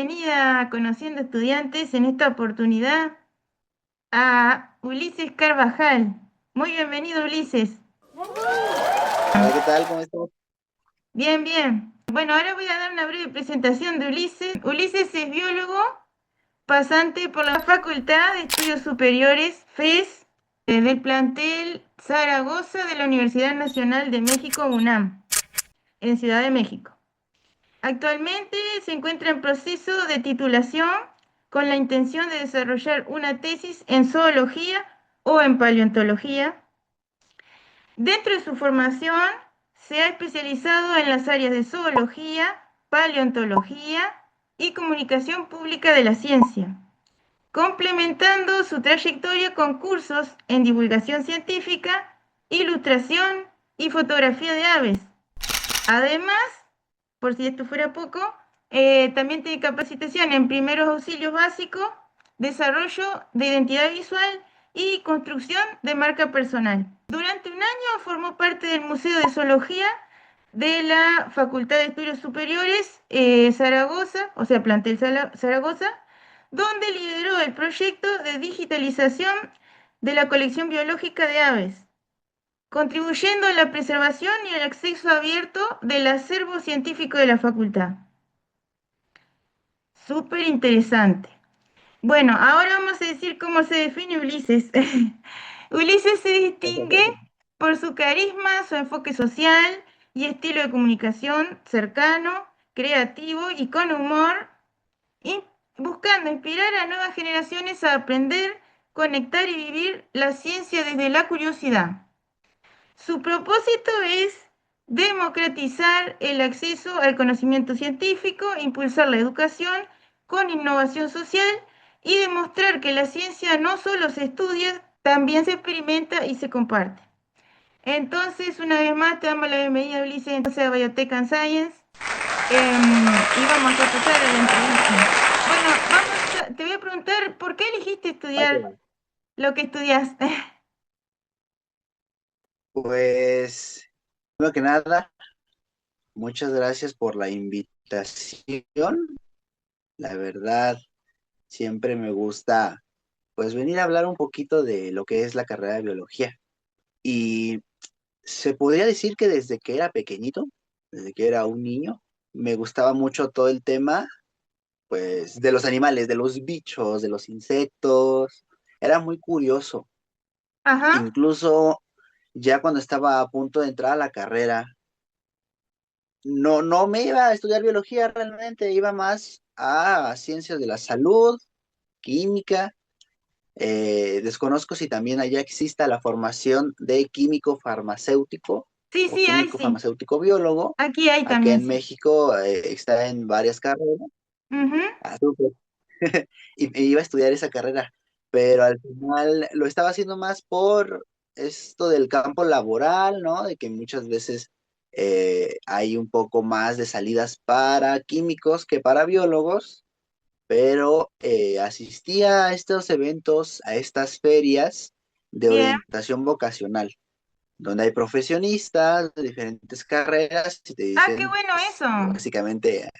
bienvenida a Conociendo Estudiantes en esta oportunidad a Ulises Carvajal. Muy bienvenido, Ulises. Hola, ¿qué tal? ¿Cómo estás? Bien, bien. Bueno, ahora voy a dar una breve presentación de Ulises. Ulises es biólogo, pasante por la Facultad de Estudios Superiores FES del plantel Zaragoza de la Universidad Nacional de México, UNAM, en Ciudad de México. Actualmente se encuentra en proceso de titulación con la intención de desarrollar una tesis en zoología o en paleontología. Dentro de su formación se ha especializado en las áreas de zoología, paleontología y comunicación pública de la ciencia, complementando su trayectoria con cursos en divulgación científica, ilustración y fotografía de aves. Además, por si esto fuera poco, también tiene capacitación en primeros auxilios básicos, desarrollo de identidad visual y construcción de marca personal. Durante un año formó parte del Museo de Zoología de la Facultad de Estudios Superiores Zaragoza, o sea, plantel Zaragoza, donde lideró el proyecto de digitalización de la colección biológica de aves, contribuyendo a la preservación y al acceso abierto del acervo científico de la facultad. Súper interesante. Bueno, ahora vamos a decir cómo se define Ulises. Ulises se distingue por su carisma, su enfoque social y estilo de comunicación cercano, creativo y con humor, y buscando inspirar a nuevas generaciones a aprender, conectar y vivir la ciencia desde la curiosidad. Su propósito es democratizar el acceso al conocimiento científico, impulsar la educación con innovación social y demostrar que la ciencia no solo se estudia, también se experimenta y se comparte. Entonces, una vez más, te damos la bienvenida, Ulises, entonces a Biotech and Science, y vamos a pasar a la entrevista. Bueno, te voy a preguntar, ¿por qué elegiste Va que estudiar va. lo que estudiaste? Pues, primero que nada, muchas gracias por la invitación. La verdad, siempre me gusta, pues, venir a hablar un poquito de lo que es la carrera de biología. Y se podría decir que desde que era pequeñito, desde que era un niño, me gustaba mucho todo el tema, pues, de los animales, de los bichos, de los insectos. Era muy curioso. Ajá, Incluso ya cuando estaba a punto de entrar a la carrera, no me iba a estudiar biología realmente, iba más a ciencias de la salud, química. Desconozco si también allá exista la formación de químico farmacéutico sí, o sí, hay, químico sí. farmacéutico biólogo. Aquí hay Acá también, en sí. México está en varias carreras. Ujú. Ah, súper. Y iba a estudiar esa carrera, pero al final lo estaba haciendo más por esto del campo laboral, ¿no? De que muchas veces hay un poco más de salidas para químicos que para biólogos, pero asistía a estos eventos, a estas ferias de Bien. orientación vocacional, donde hay profesionistas de diferentes carreras y te Ah, qué dicen, bueno pues, eso. básicamente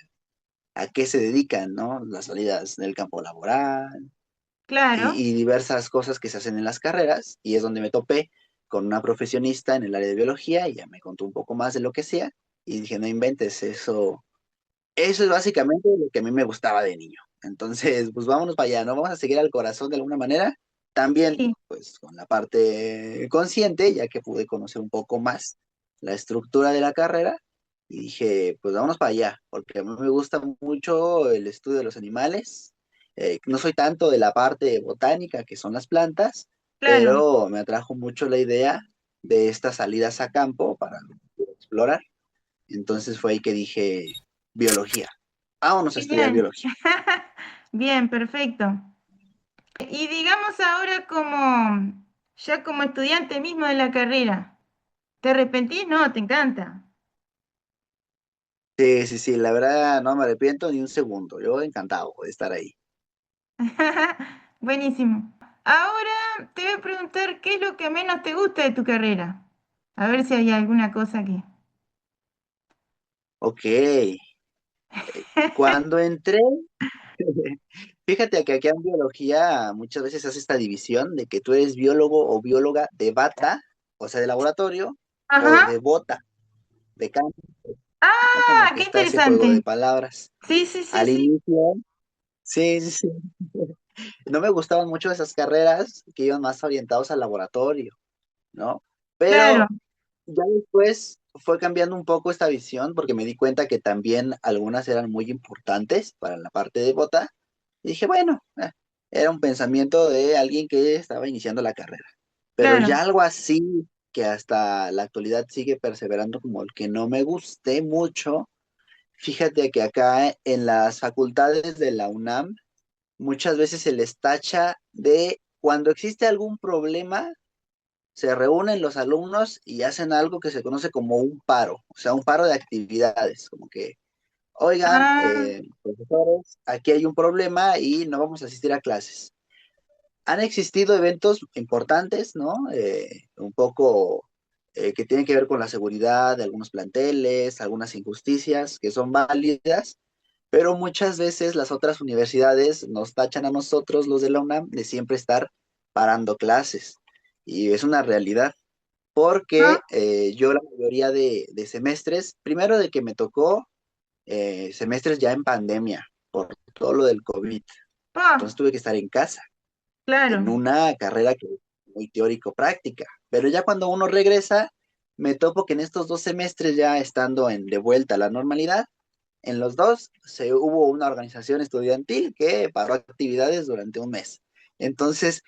a qué se dedican, ¿no? Las salidas del campo laboral Claro. y diversas cosas que se hacen en las carreras, y es donde me topé con una profesionista en el área de biología, y ya me contó un poco más de lo que hacía, y dije, no inventes, eso es básicamente lo que a mí me gustaba de niño. Entonces, pues vámonos para allá, ¿no? Vamos a seguir al corazón de alguna manera, también, Sí. pues con la parte consciente, ya que pude conocer un poco más la estructura de la carrera, y dije, pues vámonos para allá, porque a mí me gusta mucho el estudio de los animales. No soy tanto de la parte botánica, que son las plantas, Claro. pero me atrajo mucho la idea de estas salidas a campo para explorar. Entonces fue ahí que dije, biología. Vámonos a estudiar Bien. biología. Bien, perfecto. Y digamos ahora ya como estudiante mismo de la carrera, ¿te arrepentís? No, te encanta. Sí, sí, sí, la verdad no me arrepiento ni un segundo. Yo encantado de estar ahí. Buenísimo. Ahora te voy a preguntar qué es lo que menos te gusta de tu carrera. A ver si hay alguna cosa que... Ok. Cuando entré, fíjate que aquí en biología muchas veces hace esta división de que tú eres biólogo o bióloga de bata, o sea, de laboratorio, o de Ajá. bota, de campo, ¿no? Como Ah, que qué está ese juego de interesante. palabras. Sí, sí, sí, Al sí. inicio, sí, sí, sí. No me gustaban mucho esas carreras que iban más orientados al laboratorio, ¿no? Claro, Pero ya después fue cambiando un poco esta visión porque me di cuenta que también algunas eran muy importantes para la parte de bota. Y dije, bueno, era un pensamiento de alguien que estaba iniciando la carrera. Pero claro. ya algo así que hasta la actualidad sigue perseverando como el que no me guste mucho. Fíjate que acá en las facultades de la UNAM muchas veces se les tacha de cuando existe algún problema se reúnen los alumnos y hacen algo que se conoce como un paro, o sea, un paro de actividades, como que, oigan, Ah, profesores, aquí hay un problema y no vamos a asistir a clases. Han existido eventos importantes, ¿no? Un poco que tienen que ver con la seguridad de algunos planteles, algunas injusticias que son válidas, pero muchas veces las otras universidades nos tachan a nosotros, los de la UNAM, de siempre estar parando clases. Y es una realidad ah, porque yo la mayoría de semestres, primero de que me tocó semestres ya en pandemia, por todo lo del COVID, entonces ah, tuve que estar en casa, en claro. una carrera que es muy teórico-práctica, pero ya cuando uno regresa, me topo que en estos 2 semestres ya estando de vuelta a la normalidad, en los dos hubo una organización estudiantil que paró actividades durante un mes. Entonces,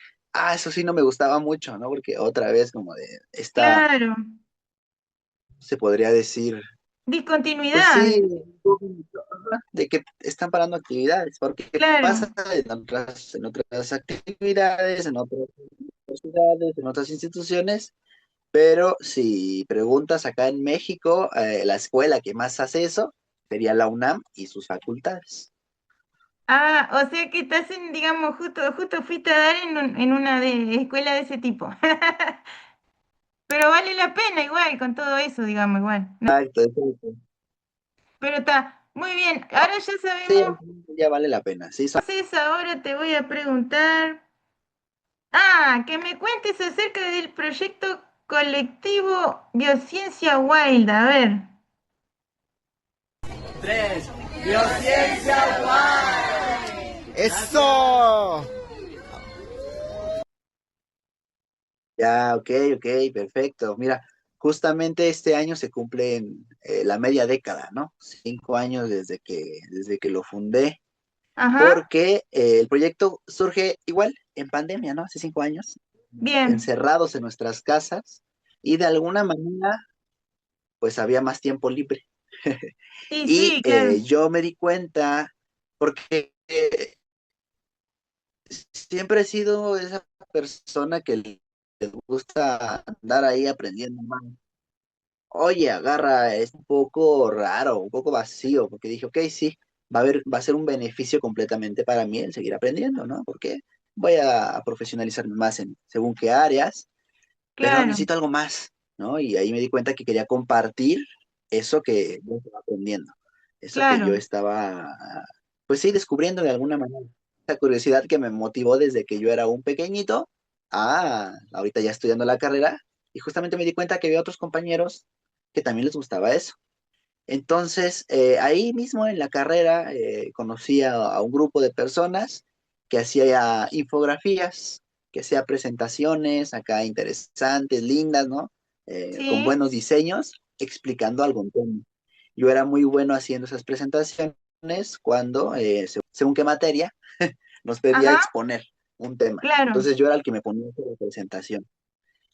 eso sí no me gustaba mucho, ¿no? Porque otra vez como de esta, Claro. se podría decir, pues Discontinuidad. sí, de que están parando actividades, porque pasa Claro. en otras actividades, en otras universidades, en otras instituciones, pero si preguntas acá en México, la escuela que más hace eso sería la UNAM y sus facultades. Ah, o sea que estás en, digamos, justo fuiste a dar en una escuela de ese tipo. Pero vale la pena igual con todo eso, digamos, igual. ¿No? Exacto, exacto. Pero está muy bien. Ahora ya Sí, sabemos. ya vale la pena. Sí, Entonces ahora te voy a preguntar. Ah, que me cuentes acerca del proyecto colectivo Biociencia Wild. A ver. Tres. Biociencia Wild. ¡Eso! ya, ok, ok, perfecto. Mira, justamente este año se cumplen la media década, ¿no? 5 años desde que lo fundé, Ajá. porque el proyecto surge igual en pandemia, ¿no? Hace 5 años, Bien. encerrados en nuestras casas y de alguna manera, pues había más tiempo libre. Sí, Y sí, claro. yo me di cuenta, porque siempre he sido esa persona que le gusta andar ahí aprendiendo más. Oye, agarra, es un poco raro, un poco vacío, porque dije, ok, sí, va a ser un beneficio completamente para mí el seguir aprendiendo, ¿no? Porque voy a profesionalizarme más en según qué áreas, pero Claro, necesito algo más, ¿no? Y ahí me di cuenta que quería compartir eso que yo estaba aprendiendo, eso que yo claro. estaba, pues sí, descubriendo de alguna manera. Esa curiosidad que me motivó desde que yo era un pequeñito a ahorita ya estudiando la carrera, y justamente me di cuenta que había otros compañeros que también les gustaba eso. Entonces, ahí mismo en la carrera conocí a un grupo de personas que hacía infografías, que hacía presentaciones acá interesantes, lindas, ¿no? Con Sí, buenos diseños, explicando algún tema. Yo era muy bueno haciendo esas presentaciones cuando, según qué materia, nos pedía ajá, exponer un tema. claro. Entonces yo era el que me ponía a hacer la presentación.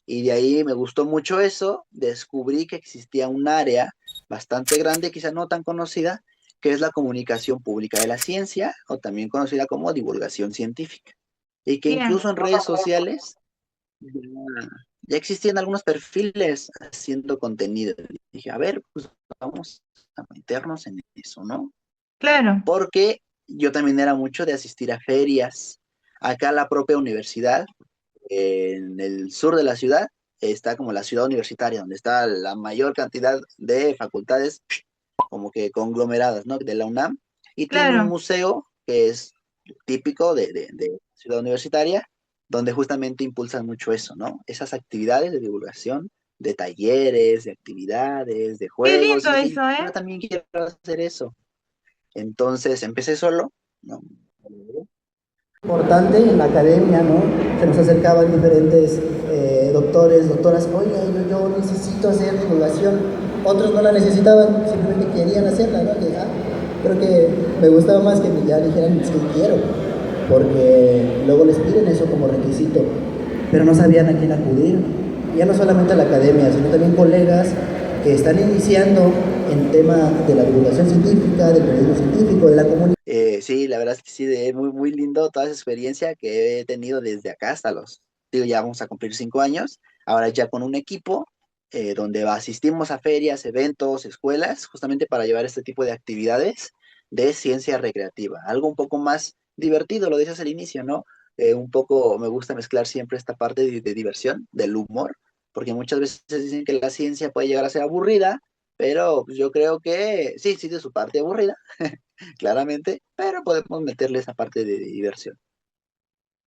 Y de ahí me gustó mucho eso, descubrí que existía un área bastante grande, quizá no tan conocida, que es la comunicación pública de la ciencia, o también conocida como divulgación científica. Y que Bien, incluso en redes sociales ya existían algunos perfiles haciendo contenido. Y dije, a ver, pues vamos a meternos en eso, ¿no? claro. Porque yo también era mucho de asistir a ferias. Acá la propia universidad en el sur de la ciudad está como la ciudad universitaria, donde está la mayor cantidad de facultades como que conglomeradas, ¿no? De la UNAM, y tiene un Claro. museo que es típico de Ciudad Universitaria, donde justamente impulsan mucho eso, ¿no? Esas actividades de divulgación, de talleres, de actividades, de Qué juegos, lindo y dije, eso, ¿eh? yo también quiero hacer eso. Entonces empecé solo, ¿no? Importante en la academia, ¿no? Se nos acercaban diferentes doctores, doctoras, oiga, yo necesito hacer divulgación. Otros no la necesitaban, simplemente querían hacerla, ¿no? Que, creo que me gustaba más que ya dijeran es que quiero, porque luego les piden eso como requisito, pero no sabían a quién acudir. Ya no solamente a la academia, sino también colegas que están iniciando en tema de la divulgación científica, del periodismo científico, de la comunicación. Sí, la verdad es que sí, muy, muy lindo toda esa experiencia que he tenido desde acá hasta digo, ya vamos a cumplir 5 años, ahora ya con un equipo donde asistimos a ferias, eventos, escuelas, justamente para llevar este tipo de actividades de ciencia recreativa, algo un poco más divertido, lo dices al inicio, ¿no? Un poco me gusta mezclar siempre esta parte de diversión, del humor, porque muchas veces dicen que la ciencia puede llegar a ser aburrida, pero yo creo que sí, sí, de su parte aburrida claramente, pero podemos meterle esa parte de diversión.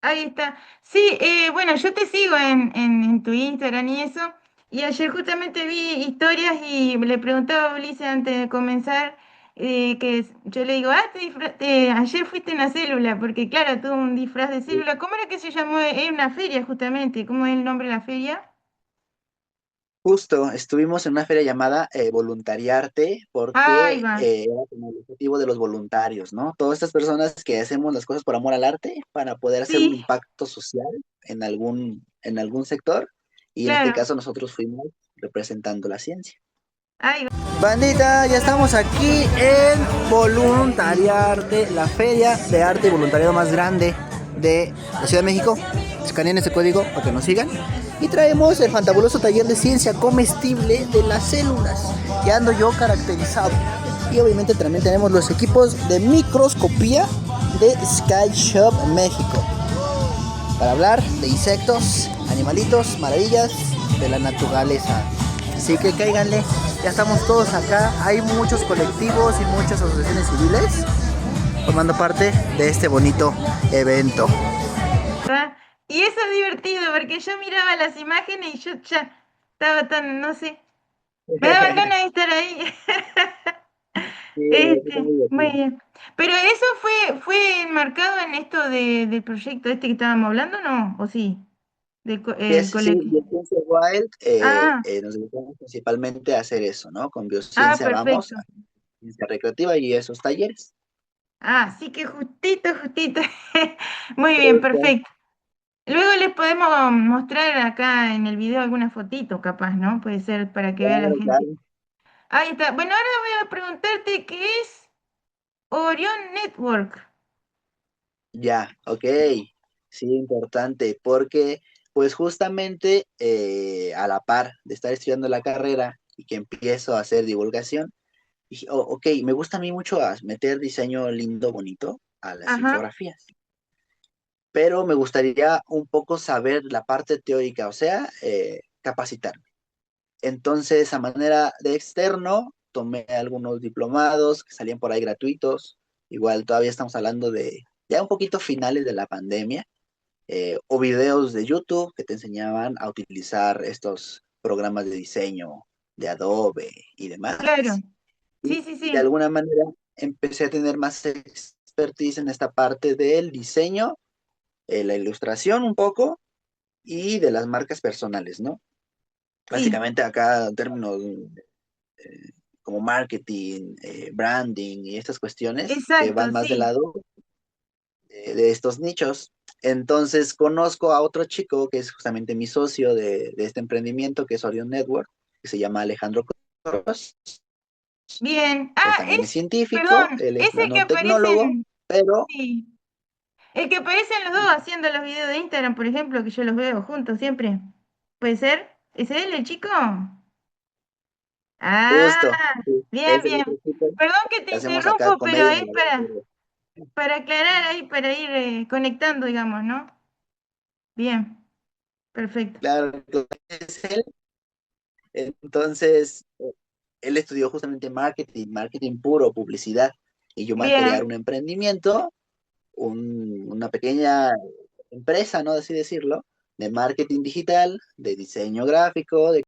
Ahí está. Sí, bueno, yo te sigo en tu Instagram y eso. Y ayer justamente vi historias y le preguntaba a Ulises antes de comenzar, yo le digo, ayer fuiste en la célula, porque claro, tuvo un disfraz de célula. ¿Cómo era que se llamó? Era una feria justamente. ¿Cómo es el nombre de la feria? Justo, estuvimos en una feria llamada Voluntariarte Ahí porque va. era como el objetivo de los voluntarios, ¿no? Todas estas personas que hacemos las cosas por amor al arte para poder hacer un Sí, impacto social en algún sector, y en este claro. caso nosotros fuimos representando la ciencia. Ahí va. Bandita, ya estamos aquí en Voluntariarte, la feria de arte y voluntariado más grande de la Ciudad de México. Escaneen ese código para que nos sigan. Y traemos el fantabuloso taller de ciencia comestible de las células, que ando yo caracterizado. Y obviamente también tenemos los equipos de microscopía de Sky Shop México, para hablar de insectos, animalitos, maravillas de la naturaleza. Así que cáiganle, ya estamos todos acá, hay muchos colectivos y muchas asociaciones civiles formando parte de este bonito evento. ¿Va? Y eso es divertido, porque yo miraba las imágenes y yo ya estaba tan, no sé, me daban ganas de estar ahí. Sí, la verdad está muy Muy divertido. bien. Pero eso fue enmarcado en esto del proyecto este que estábamos hablando, ¿no? ¿O sí? El Sí, colectivo. Biociencia Wild, Ah, nos dedicamos principalmente a hacer eso, ¿no? Con Biociencia vamos perfecto. a ciencia recreativa y esos talleres. Ah, sí que justito, justito. Muy bien, Justo. perfecto. Luego les podemos mostrar acá en el video alguna fotito, capaz, ¿no? Puede ser para que vea la Claro, gente. claro. Ahí está. Bueno, ahora voy a preguntarte qué es Orion Network. Ya, ok. Sí, importante, porque pues justamente a la par de estar estudiando la carrera y que empiezo a hacer divulgación, dije, "Oh, ok, me gusta a mí mucho meter diseño lindo, bonito a las Ajá. infografías, pero me gustaría un poco saber la parte teórica, o sea, capacitarme. Entonces, a manera de externo, tomé algunos diplomados que salían por ahí gratuitos. Igual todavía estamos hablando de ya un poquito finales de la pandemia, o videos de YouTube que te enseñaban a utilizar estos programas de diseño de Adobe y demás. Claro. Y Sí, sí, de sí. alguna manera empecé a tener más expertise en esta parte del diseño, la ilustración un poco y de las marcas personales, ¿no? Sí. Básicamente acá en términos como marketing, branding y estas cuestiones que Exacto, van más del sí. lado de estos nichos. Entonces conozco a otro chico que es justamente mi socio de este emprendimiento, que es Orion Network, que se llama Alejandro Cross. Bien. Él Ah, también es científico, perdón, él es es el que nanotecnólogo, aparecen, pero sí. El que aparecen los dos haciendo los videos de Instagram, por ejemplo, que yo los veo juntos siempre. ¿Puede ser? ¿Es él, el chico? Ah, justo, sí, bien, es el bien. otro chico Perdón que te que hacemos acá interrumpo, pero comedia en es el laboratorio. para aclarar ahí, para ir conectando, digamos, ¿no? Bien, perfecto. Claro, es él. Entonces, él estudió justamente marketing, marketing puro, publicidad, y yo más crear Bien. un emprendimiento, una pequeña empresa, ¿no? Así decirlo, de marketing digital, de diseño gráfico, de